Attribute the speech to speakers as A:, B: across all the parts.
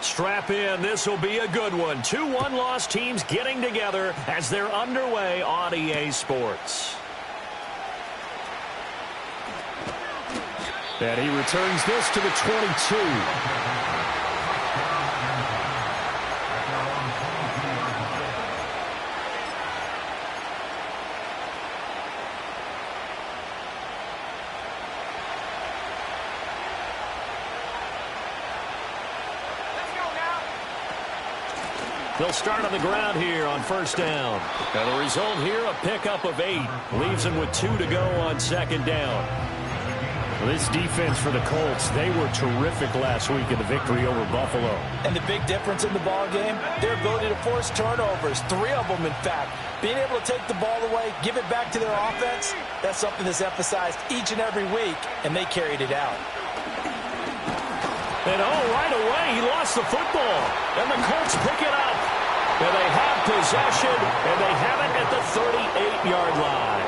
A: Strap in. This will be a good one. 2 one-loss teams getting together as they're underway on EA Sports. And he returns this to the 22. They'll start on the ground here on first down. And the result here, a pickup of 8. Leaves them with 2 to go on second down. This defense for the Colts, they were terrific last week in the victory over Buffalo.
B: And the big difference in the ball game, their ability to force turnovers, 3 of them in fact. Being able to take the ball away, give it back to their offense, that's something that's emphasized each and every week, and they carried it out.
A: And right away, he lost the football. And the Colts pick it up. And they have possession, and they have it at the 38-yard line.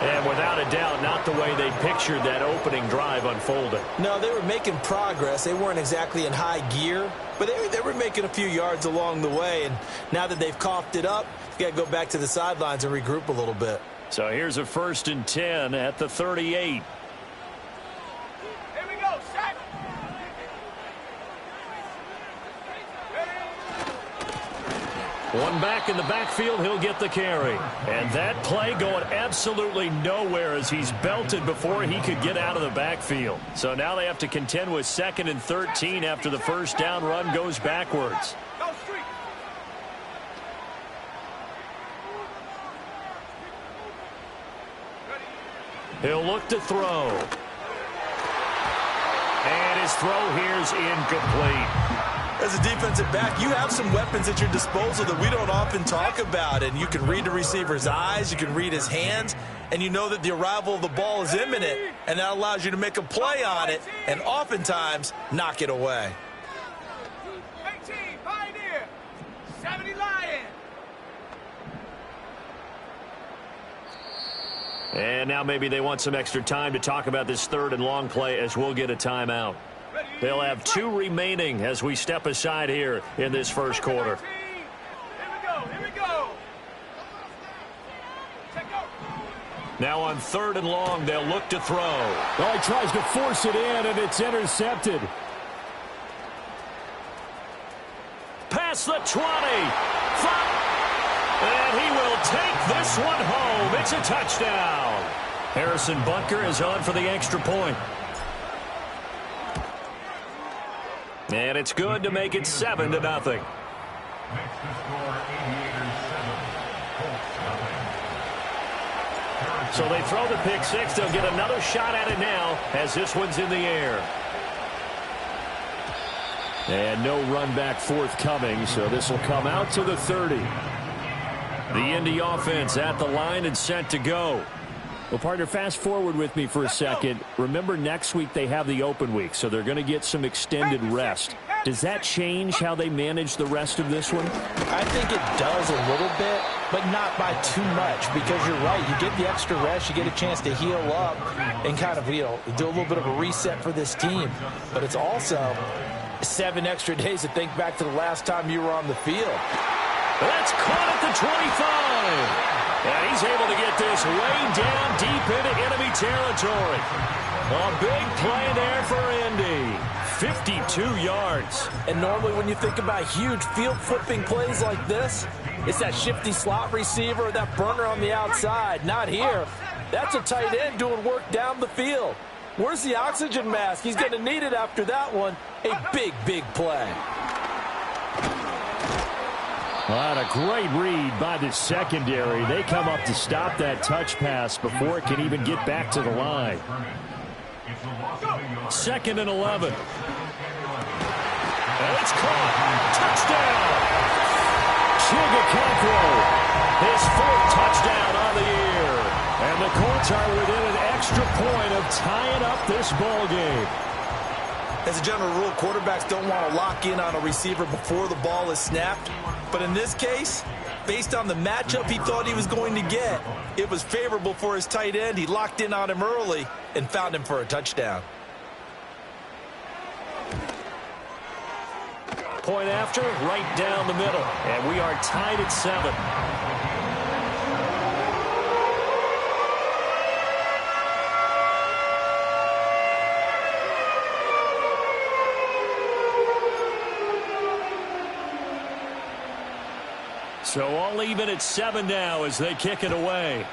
A: And without a doubt, not the way they pictured that opening drive unfolding.
B: No, they were making progress. They weren't exactly in high gear, but they were making a few yards along the way. And now that they've coughed it up, you got to go back to the sidelines and regroup a little bit.
A: So here's a 1st and 10 at the 38. One back in the backfield, he'll get the carry. And that play going absolutely nowhere as he's belted before he could get out of the backfield. So now they have to contend with 2nd and 13 after the first down run goes backwards. He'll look to throw. And his throw here's incomplete.
B: As a defensive back, you have some weapons at your disposal that we don't often talk about. And you can read the receiver's eyes, you can read his hands, and you know that the arrival of the ball is imminent, and that allows you to make a play on it and oftentimes knock it away.
C: 18, Pioneer, 70 Lion.
A: And now maybe they want some extra time to talk about this 3rd and long play as we'll get a timeout. They'll have 2 remaining as we step aside here in this first quarter.
C: Here we go.
A: Now on 3rd and long, they'll look to throw. Oh, he tries to force it in, and it's intercepted. Past the 20. And he will take this one home. It's a touchdown. Harrison Butker is on for the extra point. And it's good to make it 7-0. So they throw the pick 6. They'll get another shot at it now as this one's in the air. And no run back forthcoming, so this will come out to the 30. The Indy offense at the line and set to go. Well, partner, fast forward with me for a second. Remember, next week they have the open week, so they're going to get some extended rest. Does that change how they manage the rest of this one?
B: I think it does a little bit, but not by too much, because you're right. You get the extra rest, you get a chance to heal up and kind of, do a little bit of a reset for this team. But it's also 7 extra days to think back to the last time you were on the field.
A: That's caught at the 25. And he's able to get this way down deep into enemy territory. A big play there for Indy. 52 yards.
B: And normally when you think about huge field flipping plays like this, it's that shifty slot receiver, that burner on the outside. Not here. That's a tight end doing work down the field. Where's the oxygen mask? He's going to need it after that one. A big, big play.
A: Well, a great read by the secondary. They come up to stop that touch pass before it can even get back to the line. 2nd and 11. And it's caught. Touchdown. Chigakokwo. His 4th touchdown on the year. And the Colts are within an extra point of tying up this ball game.
B: As a general rule, quarterbacks don't want to lock in on a receiver before the ball is snapped. But in this case, based on the matchup he thought he was going to get, it was favorable for his tight end. He locked in on him early and found him for a touchdown.
A: Point after, right down the middle. And we are tied at 7. So all even at 7 now as they kick it away.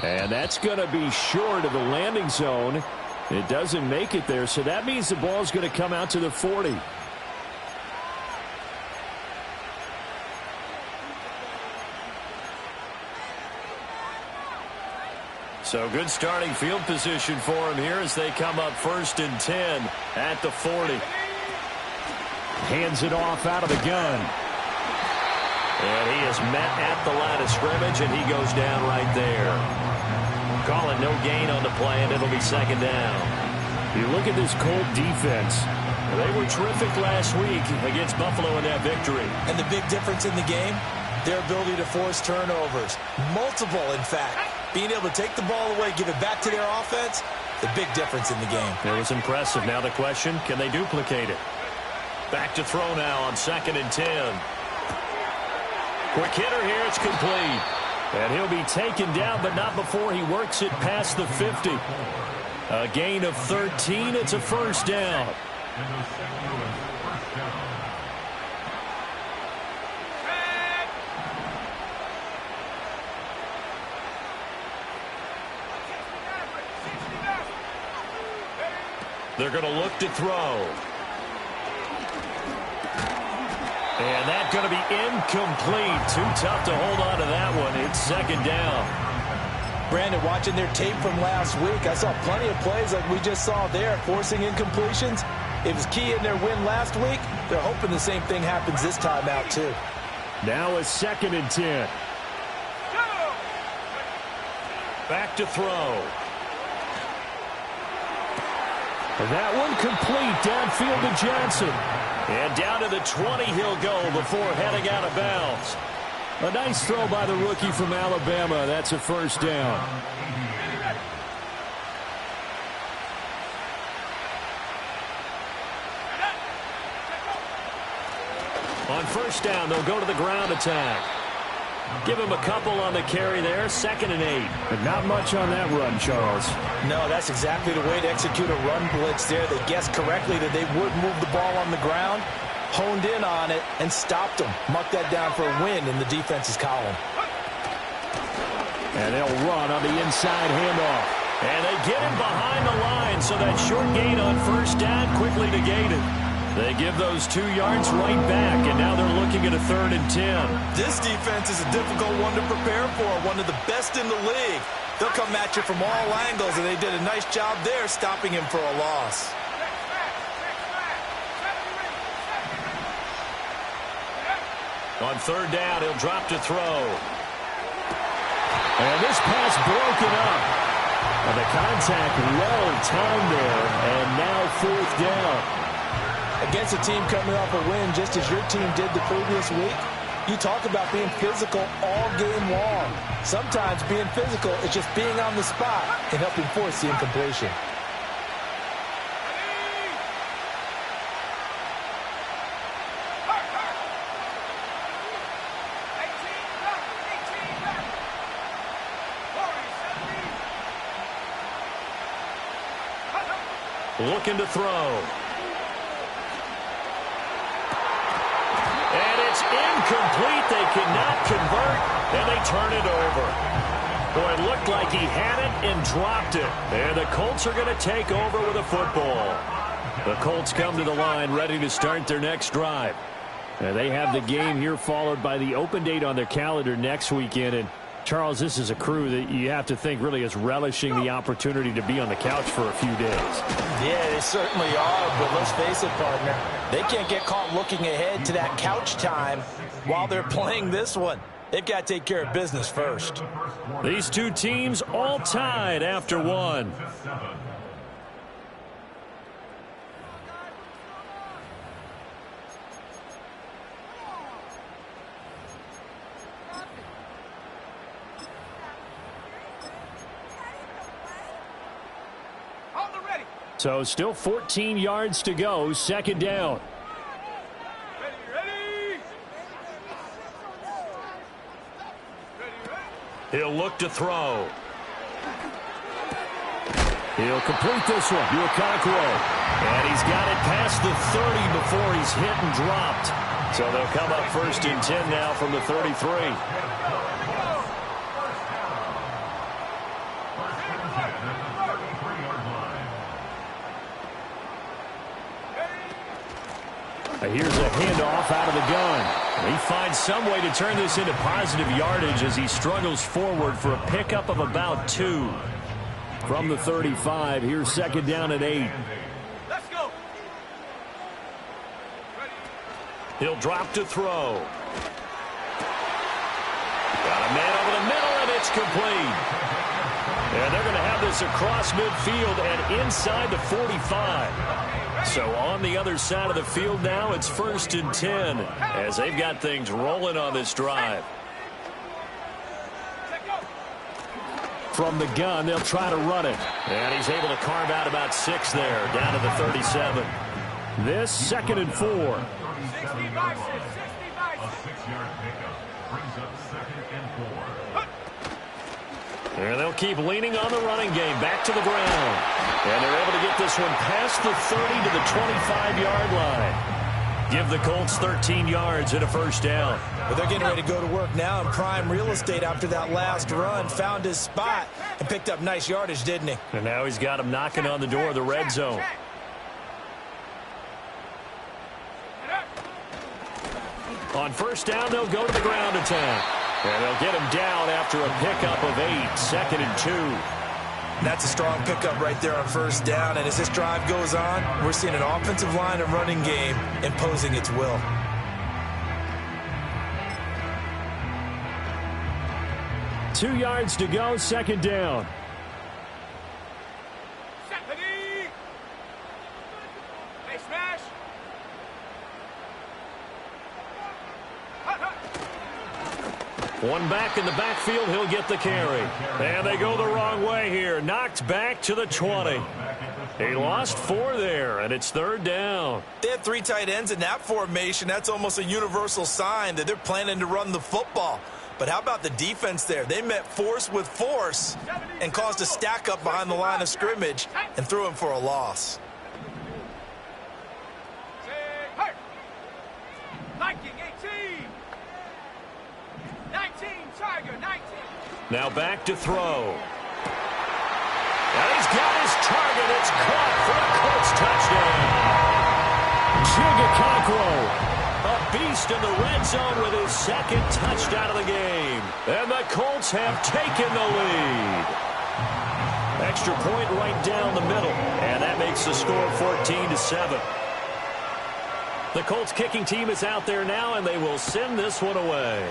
A: And that's going to be short of the landing zone. It doesn't make it there, so that means the ball's going to come out to the 40. So good starting field position for him here as they come up 1st and 10 at the 40. Hands it off out of the gun. And he is met at the line of scrimmage, and he goes down right there. Call it no gain on the play, and it'll be 2nd down. You look at this Colt defense. They were terrific last week against Buffalo in that victory.
B: And the big difference in the game, their ability to force turnovers. Multiple, in fact. Being able to take the ball away, give it back to their offense, the big difference in the game.
A: It was impressive. Now the question, can they duplicate it? Back to throw now on 2nd and 10. Quick hitter here. It's complete. And he'll be taken down, but not before he works it past the 50. A gain of 13. It's a 1st down. They're going to look to throw. And that's going to be incomplete. Too tough to hold on to that one. It's 2nd down.
B: Brandon, watching their tape from last week, I saw plenty of plays like we just saw there, forcing incompletions. It was key in their win last week. They're hoping the same thing happens this time out, too.
A: Now a 2nd and 10. Back to throw. And that one complete downfield to Johnson. And down to the 20 he'll go before heading out of bounds. A nice throw by the rookie from Alabama. That's a 1st down. On 1st down, they'll go to the ground attack. Give him a couple on the carry there. 2nd and 8. But not much on that run, Charles.
B: No, that's exactly the way to execute a run blitz there. They guessed correctly that they would move the ball on the ground, honed in on it, and stopped them. Mark that down for a win in the defense's column.
A: And they'll run on the inside handoff. And they get him behind the line, so that short gain on 1st down quickly negated. They give those 2 yards right back, and now they're looking at a 3rd and 10.
B: This defense is a difficult one to prepare for, one of the best in the league. They'll come at you from all angles, and they did a nice job there stopping him for a loss.
A: On 3rd down, he'll drop to throw. And this pass broken up. And the contact well timed there, and now 4th down.
B: Against a team coming off a win just as your team did the previous week, you talk about being physical all game long. Sometimes being physical is just being on the spot and helping force the incompletion.
A: Looking to throw. And it's incomplete. They cannot convert, and they turn it over. Boy, it looked like he had it and dropped it. And the Colts are going to take over with a football. The Colts come to the line ready to start their next drive. And they have the game here followed by the open date on their calendar next weekend. And Charles, this is a crew that you have to think really is relishing the opportunity to be on the couch for a few days.
B: Yeah, they certainly are, but let's face it, partner. They can't get caught looking ahead to that couch time while they're playing this one. They've got to take care of business first.
A: These two teams all tied after one. So still 14 yards to go, second down.
C: Ready.
A: He'll look to throw. He'll complete this one to Okonkwo. And he's got it past the 30 before he's hit and dropped. So they'll come up 1st and 10 now from the 33. Here's a handoff out of the gun. He finds some way to turn this into positive yardage as he struggles forward for a pickup of about 2. From the 35, here's second down at 8.
C: Let's go.
A: He'll drop to throw. Got a man over the middle, and it's complete. And they're going to have this across midfield and inside the 45. So on the other side of the field now, it's 1st and 10 as they've got things rolling on this drive. From the gun, they'll try to run it. And he's able to carve out about 6 there, down to the 37. This 2nd and 4.
C: 60 by 6, 60 by 6.
D: A 6-yard pickup brings up 2nd and 4.
A: And they'll keep leaning on the running game back to the ground. And they're able to get this one past the 30 to the 25-yard line. Give the Colts 13 yards and a 1st down.
B: But they're getting ready to go to work now in prime real estate after that last run. Found his spot and picked up nice yardage, didn't he?
A: And now he's got him knocking on the door of the red zone. On 1st down, they'll go to the ground attack. And they'll get him down after a pickup of 8, 2nd and 2.
B: And that's a strong pickup right there on 1st down. And as this drive goes on, we're seeing an offensive line and running game imposing its will.
A: Two yards to go, second down.
C: Stephanie. Hey, smash.
A: One back in the backfield, he'll get the carry. And they go the wrong way here. Knocked back to the 20. He lost 4 there, and it's 3rd down.
B: They had 3 tight ends in that formation. That's almost a universal sign that they're planning to run the football. But how about the defense there? They met force with force and caused a stack up behind the line of scrimmage and threw him for a loss.
C: Hey. Viking 18. 19, Tiger 19.
A: Now back to throw. And he's got his target. It's caught for a Colts touchdown. Chig Okonkwo, a beast in the red zone with his 2nd touchdown of the game. And the Colts have taken the lead. Extra point right down the middle. And that makes the score 14-7. The Colts kicking team is out there now, and they will send this one away.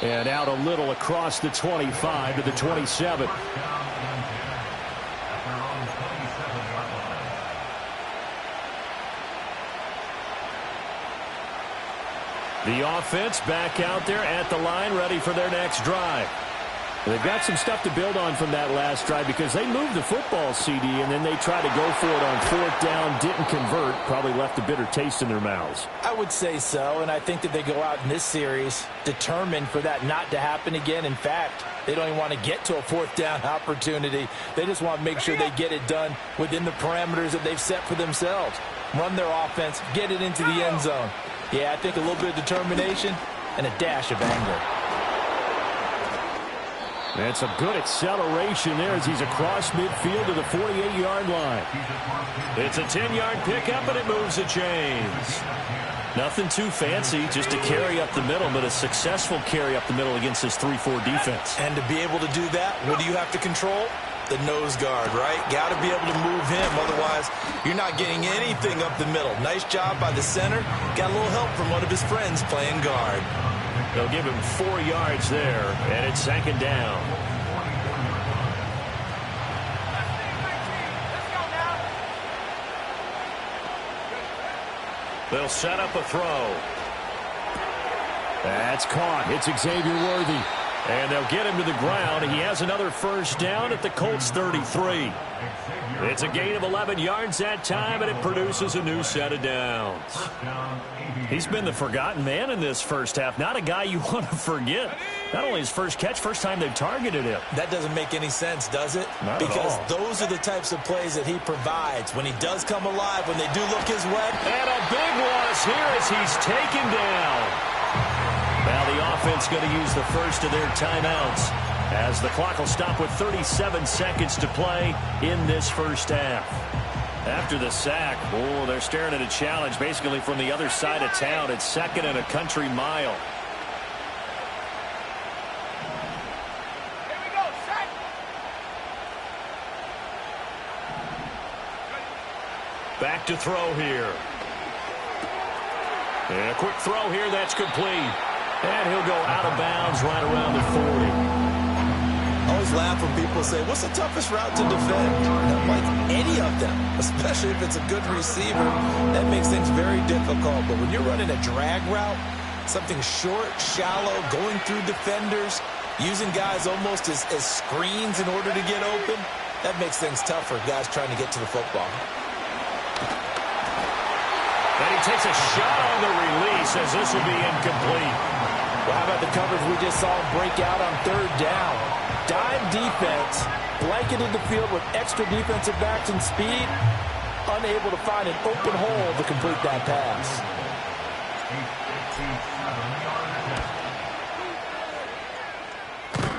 A: And out a little across the 25 to the 27. The offense back out there at the line, ready for their next drive. They've got some stuff to build on from that last drive because they moved the football, CD, and then they tried to go for it on 4th down, didn't convert, probably left a bitter taste in their mouths.
B: I would say so, and I think that they go out in this series determined for that not to happen again. In fact, they don't even want to get to a 4th down opportunity. They just want to make sure they get it done within the parameters that they've set for themselves. Run their offense, get it into the end zone. Yeah, I think a little bit of determination and a dash of anger.
A: That's a good acceleration there as he's across midfield to the 48-yard line. It's a 10-yard pickup, and it moves the chains. Nothing too fancy, just a carry up the middle, but a successful carry up the middle against this 3-4 defense.
B: And to be able to do that, what do you have to control? The nose guard, right? Got to be able to move him. Otherwise, you're not getting anything up the middle. Nice job by the center. Got a little help from one of his friends playing guard.
A: They'll give him 4 yards there, and it's 2nd down. They'll set up a throw. That's caught. It's Xavier Worthy. And they'll get him to the ground. He has another first down at the Colts 33. It's a gain of 11 yards that time, and it produces a new set of downs. He's been the forgotten man in this first half. Not a guy you want to forget. Not only his first catch, first time they've targeted him.
B: That doesn't make any sense, does it?
A: Not
B: because
A: at all.
B: Those are the types of plays that he provides. When he does come alive, when they do look his way.
A: And a big loss here as he's taken down. Now the offense going to use the first of their timeouts as the clock will stop with 37 seconds to play in this first half. After the sack, they're staring at a challenge basically from the other side of town. It's 2nd and a country mile.
C: Here we go, set.
A: Back to throw here. And a quick throw here, that's complete. And he'll go out of bounds right around the 40.
B: I always laugh when people say, what's the toughest route to defend? I'm like, any of them, especially if it's a good receiver. That makes things very difficult. But when you're running a drag route, something short, shallow, going through defenders, using guys almost as screens in order to get open, that makes things tough for guys trying to get to the football.
A: And he takes a shot on the release as this will be incomplete.
B: Well, how about the coverage we just saw him break out on 3rd down? Dime defense, blanketed the field with extra defensive backs and speed, unable to find an open hole to complete that pass.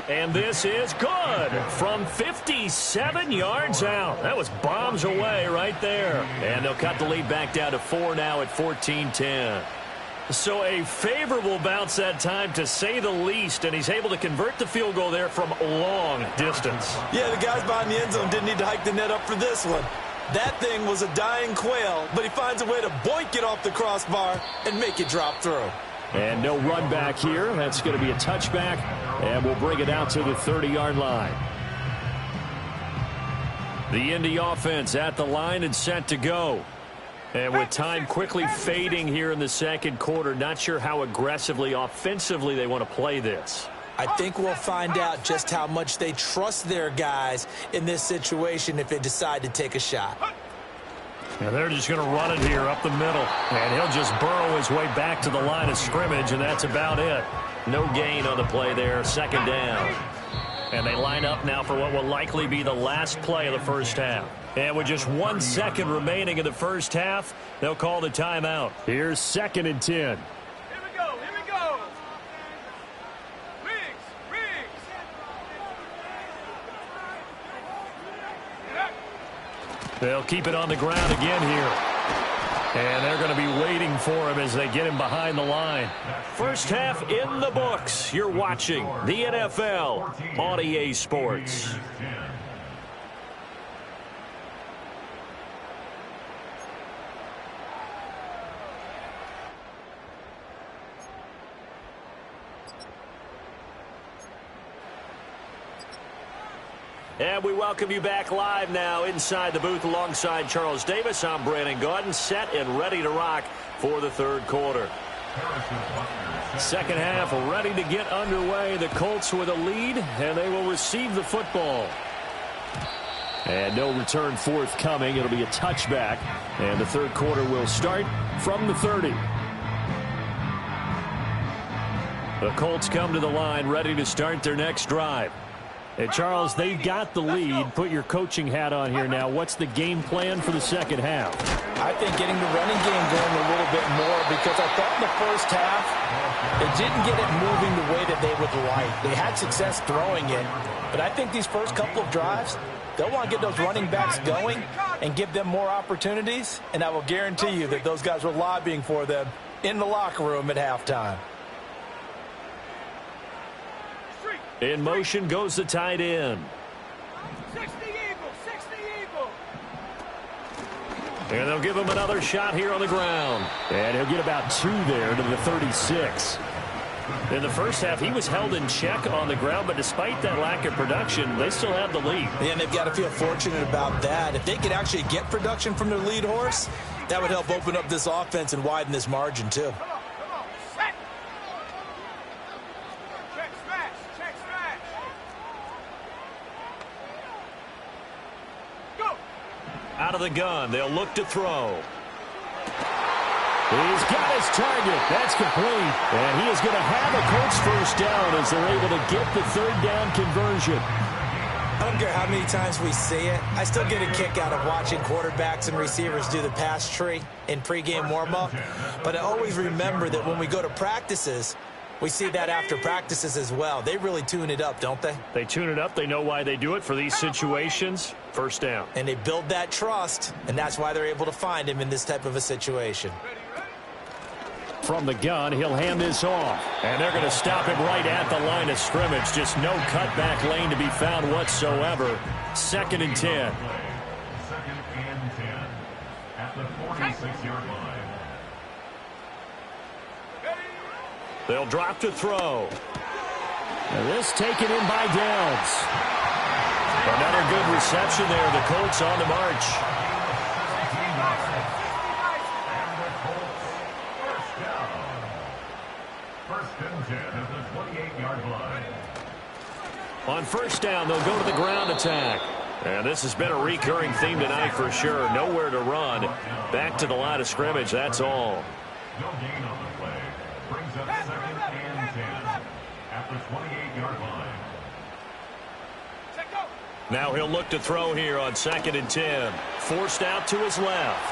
A: And this is good from 57 yards out. That was bombs away right there. And they'll cut the lead back down to 4 now at 14-10. So a favorable bounce that time, to say the least, and he's able to convert the field goal there from long distance.
B: Yeah, the guys behind the end zone didn't need to hike the net up for this one. That thing was a dying quail, but he finds a way to boink it off the crossbar and make it drop through.
A: And no run back here. That's going to be a touchback, and we'll bring it out to the 30-yard line. The Indy offense at the line and set to go. And with time quickly fading here in the second quarter, not sure how aggressively, offensively they want to play this.
B: I think we'll find out just how much they trust their guys in this situation if they decide to take a shot.
A: And they're just going to run it here up the middle. And he'll just burrow his way back to the line of scrimmage, and that's about it. No gain on the play there, 2nd down. And they line up now for what will likely be the last play of the first half. And with just 1 second remaining in the first half, they'll call the timeout. Here's 2nd and 10.
C: Here we go, here we go. Riggs.
A: They'll keep it on the ground again here. And they're going to be waiting for him as they get him behind the line. First half in the books. You're watching the NFL on EA Sports. And we welcome you back live now inside the booth alongside Charles Davis. I'm Brandon Gaudin, set and ready to rock for the 3rd quarter. Second half ready to get underway. The Colts with a lead, and they will receive the football. And no return forthcoming. It'll be a touchback, and the 3rd quarter will start from the 30. The Colts come to the line ready to start their next drive. And Charles, they've got the lead. Put your coaching hat on here now. What's the game plan for the second half?
B: I think getting the running game going a little bit more, because I thought in the first half they didn't get it moving the way that they would like. They had success throwing it, but I think these first couple of drives, they'll want to get those running backs going and give them more opportunities, and I will guarantee you that those guys were lobbying for them in the locker room at halftime.
A: In motion goes the tight end.
C: 60 Eagles, 60 Eagles.
A: And they'll give him another shot here on the ground. And he'll get about 2 there to the 36. In the first half, he was held in check on the ground, but despite that lack of production, they still have the lead.
B: And they've got to feel fortunate about that. If they could actually get production from their lead horse, that would help open up this offense and widen this margin, too.
C: Come on, set. Check, smash, check,
A: Out of the gun, they'll look to throw. He's got his target. That's complete. And he is going to have a Colts first down as they're able to get the third down conversion.
B: I don't care how many times we see it. I still get a kick out of watching quarterbacks and receivers do the pass tree in pregame warm-up. But I always remember that when we go to practices, we see that after practices as well. They really tune it up, don't they?
A: They tune it up. They know why they do it for these situations. First down.
B: And they build that trust, and that's why they're able to find him in this type of a situation.
A: From the gun, he'll hand this off. And they're going to stop him right at the line of scrimmage. Just no cutback lane to be found whatsoever. 2nd and 10.
D: Second and 10 at the 46-yard line.
A: They'll drop to throw. And this taken in by Downs. Another good reception there. The Colts on the march. On first down, they'll go to the ground attack. And this has been a recurring theme tonight for sure. Nowhere to run. Back to the line of scrimmage, that's all.
D: No gain on the play. Brings up 2nd and 10 at the 28-yard line.
A: Now he'll look to throw here on 2nd and 10. Forced out to his left.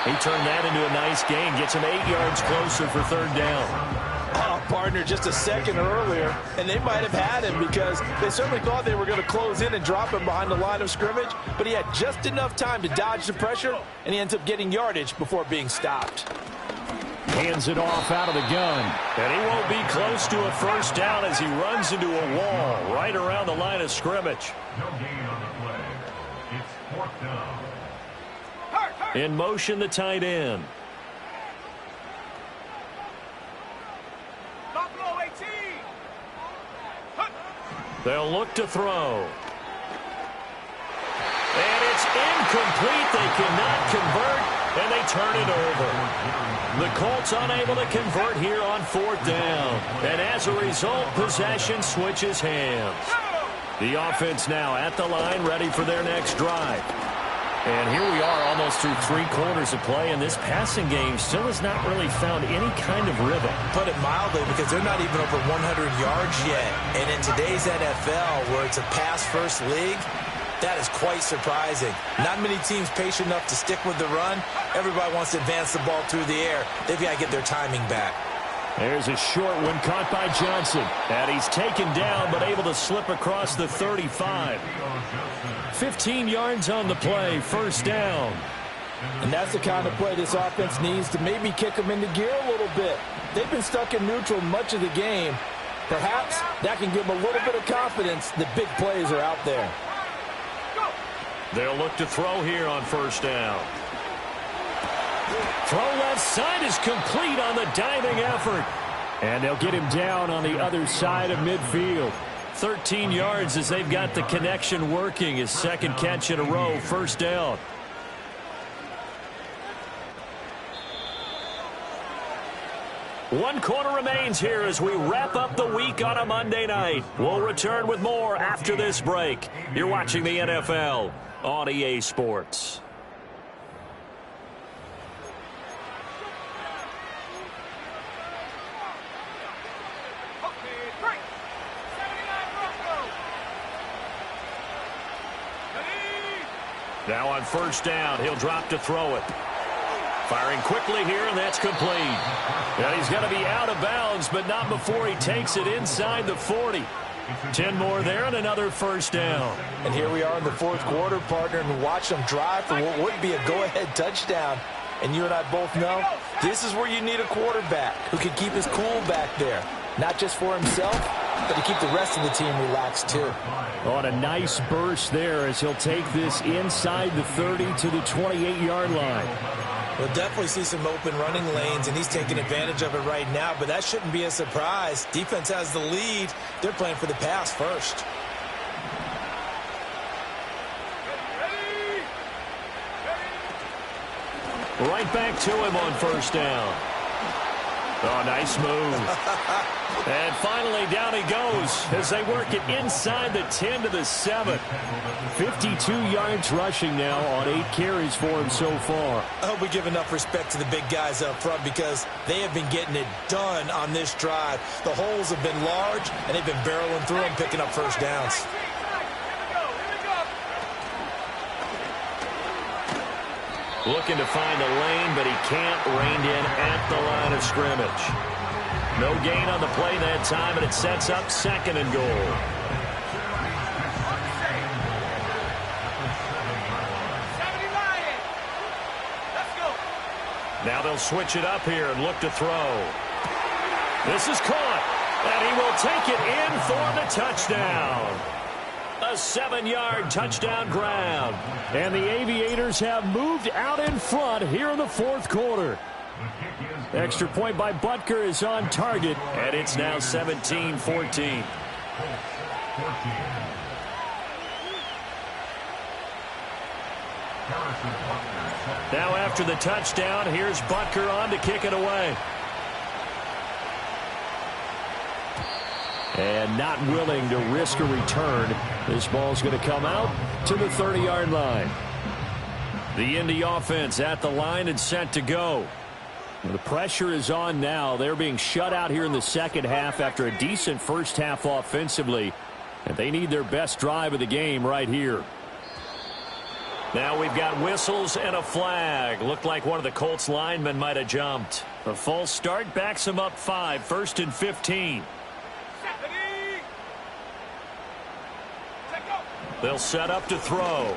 A: He turned that into a nice gain. Gets him 8 yards closer for third down.
B: Partner just a second earlier, and they might have had him because they certainly thought they were going to close in and drop him behind the line of scrimmage, but he had just enough time to dodge the pressure, and he ends up getting yardage before being stopped.
A: Hands it off out of the gun, and he won't be close to a first down as he runs into a wall right around the line of scrimmage.
D: No gain on the play. It's 4th down.
A: In motion, the tight end. They'll look to throw. And it's incomplete. They cannot convert, and they turn it over. The Colts unable to convert here on 4th down. And as a result, possession switches hands. The offense now at the line, ready for their next drive. And here we are almost through 3 quarters of play, and this passing game still has not really found any kind of rhythm.
B: Put it mildly, because they're not even over 100 yards yet. And in today's NFL, where it's a pass-first league, that is quite surprising. Not many teams patient enough to stick with the run. Everybody wants to advance the ball through the air. They've got to get their timing back.
A: There's a short one caught by Johnson. And he's taken down, but able to slip across the 35. 15 yards on the play, first down.
B: And that's the kind of play this offense needs to maybe kick them into gear a little bit. They've been stuck in neutral much of the game. Perhaps that can give them a little bit of confidence that big plays are out there.
A: They'll look to throw here on first down. Throw left side is complete on the diving effort. And they'll get him down on the other side of midfield. 13 yards as they've got the connection working. His second catch in a row, first down. One quarter remains here as we wrap up the week on a Monday night. We'll return with more after this break. You're watching the NFL on EA Sports. Now on first down, he'll drop to throw it. Firing quickly here, and that's complete. And he's going to be out of bounds, but not before he takes it inside the 40. 10 more there and another first down.
B: And here we are in the 4th quarter, partner, and watch them drive for what would be a go-ahead touchdown. And you and I both know this is where you need a quarterback who can keep his cool back there. Not just for himself, but to keep the rest of the team relaxed too.
A: On a nice burst there as he'll take this inside the 30 to the 28-yard line.
B: We'll definitely see some open running lanes, and he's taking advantage of it right now, but that shouldn't be a surprise. Defense has the lead. They're playing for the pass first.
A: Right back to him on first down. Oh, nice move. And finally, down he goes as they work it inside the 10 to the 7. 52 yards rushing now on 8 carries for him so far.
B: I hope we give enough respect to the big guys up front because they have been getting it done on this drive. The holes have been large, and they've been barreling through them, picking up first downs.
A: Looking to find a lane, but he can't. Reined in at the line of scrimmage. No gain on the play that time, and it sets up 2nd and goal. Now they'll switch it up here and look to throw. This is caught, and he will take it in for the touchdown. A 7-yard touchdown grab. And the Aviators have moved out in front here in the 4th quarter. Extra point by Butker is on target, and it's now 17-14. Now after the touchdown, here's Butker on to kick it away. And not willing to risk a return. This ball's going to come out to the 30-yard line. The Indy offense at the line and set to go. The pressure is on now. They're being shut out here in the second half after a decent first half offensively. And they need their best drive of the game right here. Now we've got whistles and a flag. Looked like one of the Colts linemen might have jumped. A false start backs him up 5, 1st and 15. They'll set up to throw.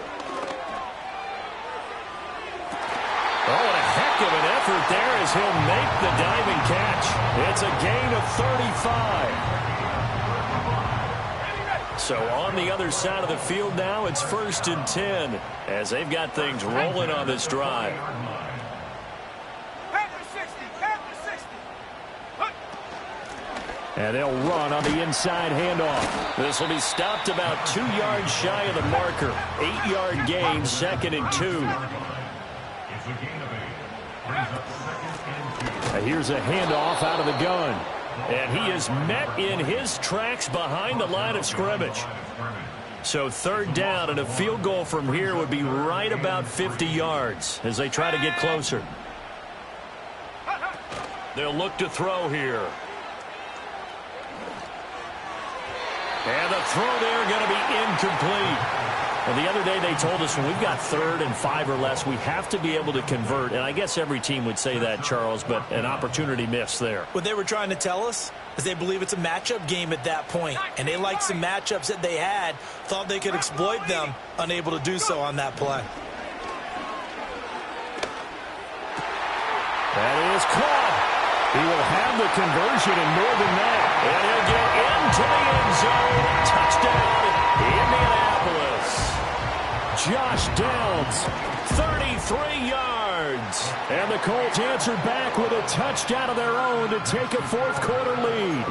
A: Oh, and a heck of an effort there as he'll make the diving catch. It's a gain of 35. So on the other side of the field now, it's 1st and 10 as they've got things rolling on this drive. And they'll run on the inside handoff. This will be stopped about 2 yards shy of the marker. 8-yard gain, 2nd and 2. And here's a handoff out of the gun. And he is met in his tracks behind the line of scrimmage. So 3rd down and a field goal from here would be right about 50 yards as they try to get closer. They'll look to throw here. And the throw there going to be incomplete. Well, the other day they told us when we've got 3rd and 5 or less, we have to be able to convert. And I guess every team would say that, Charles, but an opportunity missed there.
B: What they were trying to tell us is they believe it's a matchup game at that point. And they liked some matchups that they had, thought they could exploit them, unable to do so on that play.
A: That is caught. He will have the conversion and more than that. And he'll get into the end zone. Touchdown, Indianapolis. Josh Downs, 33 yards. And the Colts answer back with a touchdown of their own to take a 4th quarter lead.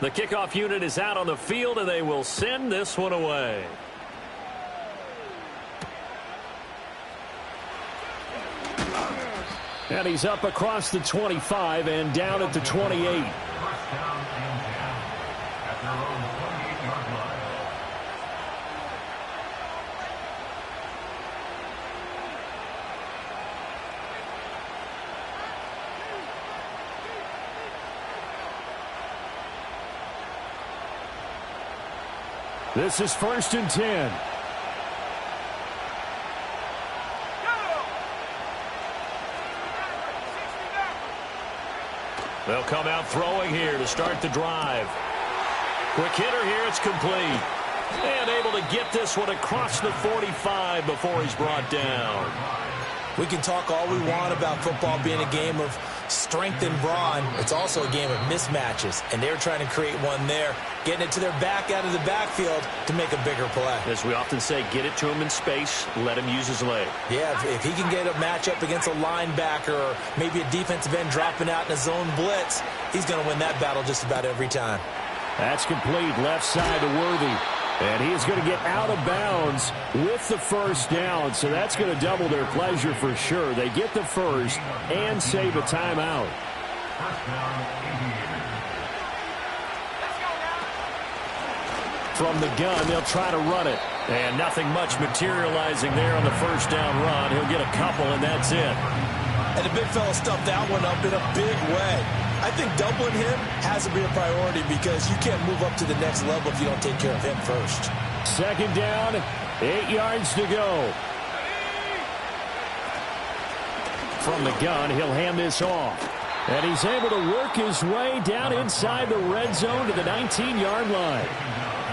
A: The kickoff unit is out on the field, and they will send this one away. And he's up across the 25 and down at the 28. This is 1st and 10. They'll come out throwing here to start the drive. Quick hitter here, it's complete. And able to get this one across the 45 before he's brought down.
B: We can talk all we want about football being a game of strength and brawn. It's also a game of mismatches, and they're trying to create one there, getting it to their back out of the backfield to make a bigger play.
A: As we often say, get it to him in space, let him use his leg.
B: Yeah, if he can get a matchup against a linebacker or maybe a defensive end dropping out in a zone blitz, he's going to win that battle just about every time.
A: That's complete, left side to Worthy. And he is going to get out of bounds with the first down, so that's going to double their pleasure for sure. They get the first and save a timeout.
D: First down, Aviators.
A: From the gun, they'll try to run it. And nothing much materializing there on the first down run. He'll get a couple, and that's it.
B: And the big fella stuffed that one up in a big way. I think doubling him has to be a priority because you can't move up to the next level if you don't take care of him first.
A: Second down, 8 yards to go. From the gun, he'll hand this off. And he's able to work his way down inside the red zone to the 19-yard line.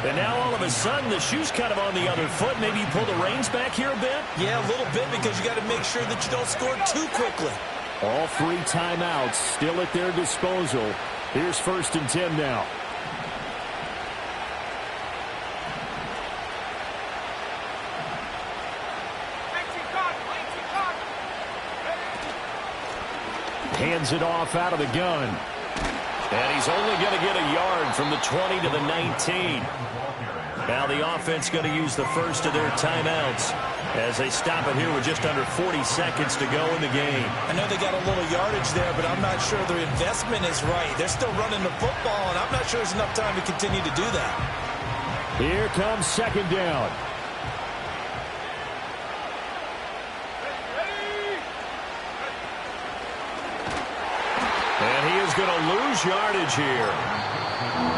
A: And now all of a sudden the shoe's kind of on the other foot. Maybe you pull the reins back here a bit?
B: Yeah, a little bit because you got to make sure that you don't score too quickly.
A: All 3 timeouts still at their disposal. Here's 1st and 10 now. Hands it off out of the gun. And he's only going to get a yard from the 20 to the 19. Now the offense going to use the first of their timeouts as they stop it here with just under 40 seconds to go in the game.
B: I know they got a little yardage there, but I'm not sure their investment is right. They're still running the football, and I'm not sure there's enough time to continue to do that.
A: Here comes second down. And he is going to lose yardage here.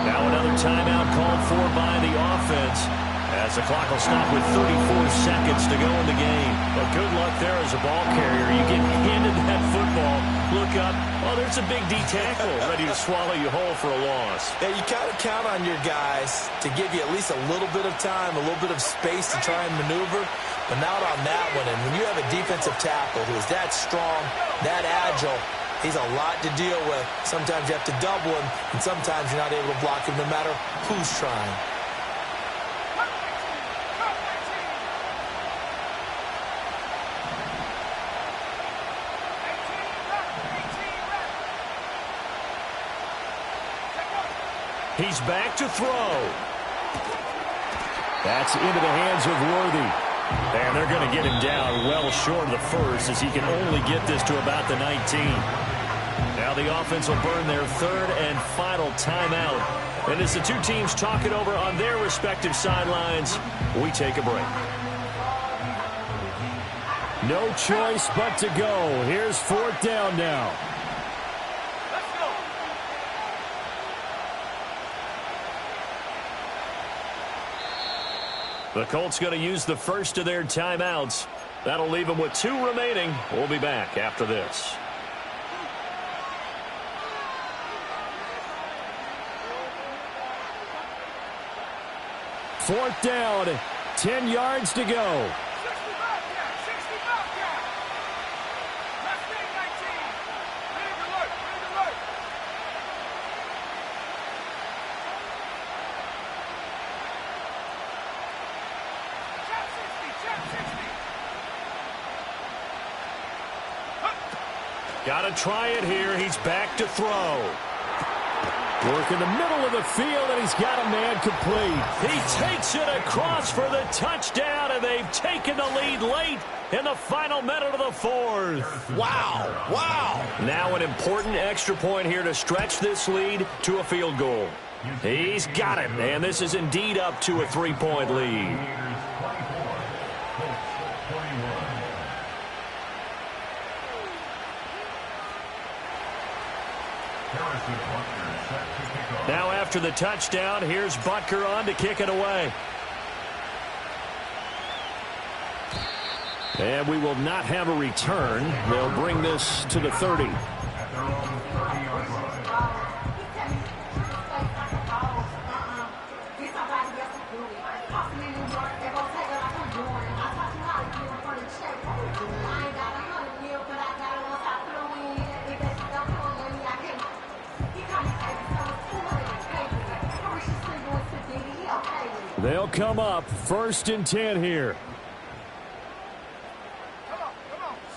A: Now another timeout called for by the offense as the clock will stop with 34 seconds to go in the game. But good luck there as a ball carrier. You get handed that football, look up, oh, there's a big D tackle ready to swallow you whole for a loss.
B: Yeah, you kind of count on your guys to give you at least a little bit of time, a little bit of space to try and maneuver, but not on that one. And when you have a defensive tackle who is that strong, that agile, he's a lot to deal with. Sometimes you have to double him, and sometimes you're not able to block him no matter who's trying.
A: He's back to throw. That's into the hands of Worthy. And they're going to get him down well short of the first as he can only get this to about the 19. Now the offense will burn their 3rd and final timeout. And as the two teams talk it over on their respective sidelines, we take a break. No choice but to go. Here's 4th down now. The Colts going to use the first of their timeouts. That'll leave them with 2 remaining. We'll be back after this. Fourth down, 10 yards to go. Got to try it here. He's back to throw. Work in the middle of the field, and he's got a man complete. He takes it across for the touchdown, and they've taken the lead late in the final minute of the 4th.
B: Wow, wow.
A: Now an important extra point here to stretch this lead to a field goal. He's got it, and this is indeed up to a 3-point lead. Now after the touchdown, here's Butker on to kick it away. And we will not have a return. They'll bring this to the 30. They'll come up 1st and 10 here.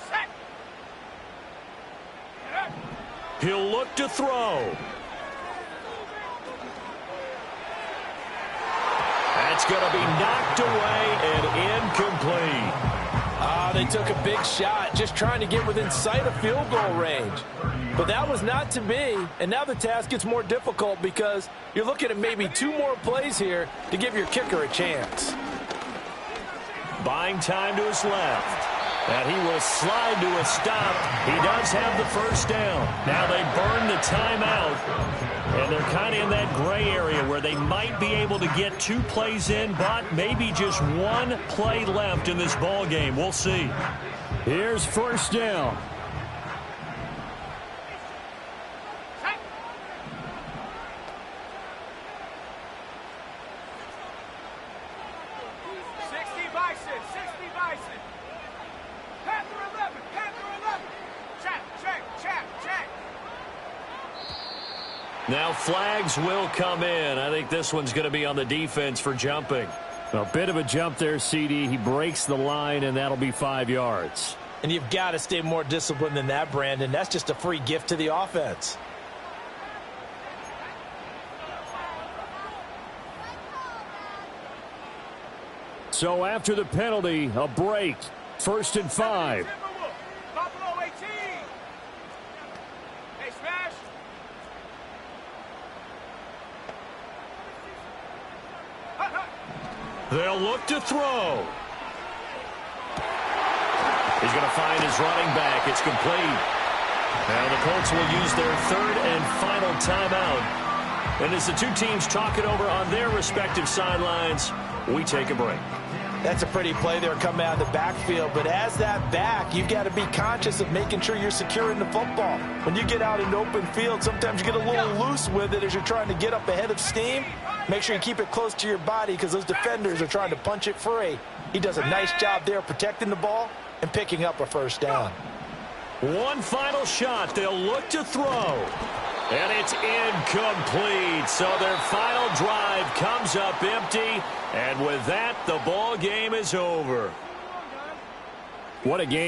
C: Set.
A: He'll look to throw. It's going to be knocked away and incomplete.
B: They took a big shot, just trying to get within sight of field goal range. But that was not to be, and now the task gets more difficult because you're looking at maybe 2 more plays here to give your kicker a chance.
A: Buying time to his left. And he will slide to a stop. He does have the first down. Now they burn the timeout. And they're kind of in that gray area where they might be able to get 2 plays in, but maybe just 1 play left in this ball game. We'll see. Here's first down. Now flags will come in. I think this one's going to be on the defense for jumping. A bit of a jump there, CD. He breaks the line, and that'll be 5 yards.
B: And you've got to stay more disciplined than that, Brandon. That's just a free gift to the offense.
A: So after the penalty, a break. 1st and 5.
C: Buffalo 18. Hey, smash.
A: They'll look to throw. He's going to find his running back. It's complete. Now the Colts will use their 3rd and final timeout. And as the 2 teams talk it over on their respective sidelines, we take a break.
B: That's a pretty play there coming out of the backfield, but as that back, you've got to be conscious of making sure you're securing the football. When you get out in open field, sometimes you get a little loose with it as you're trying to get up ahead of steam. Make sure you keep it close to your body because those defenders are trying to punch it free. He does a nice job there protecting the ball and picking up a first down.
A: 1 final shot. They'll look to throw. And it's incomplete. So their final drive comes up empty. And with that, the ball game is over. What a game.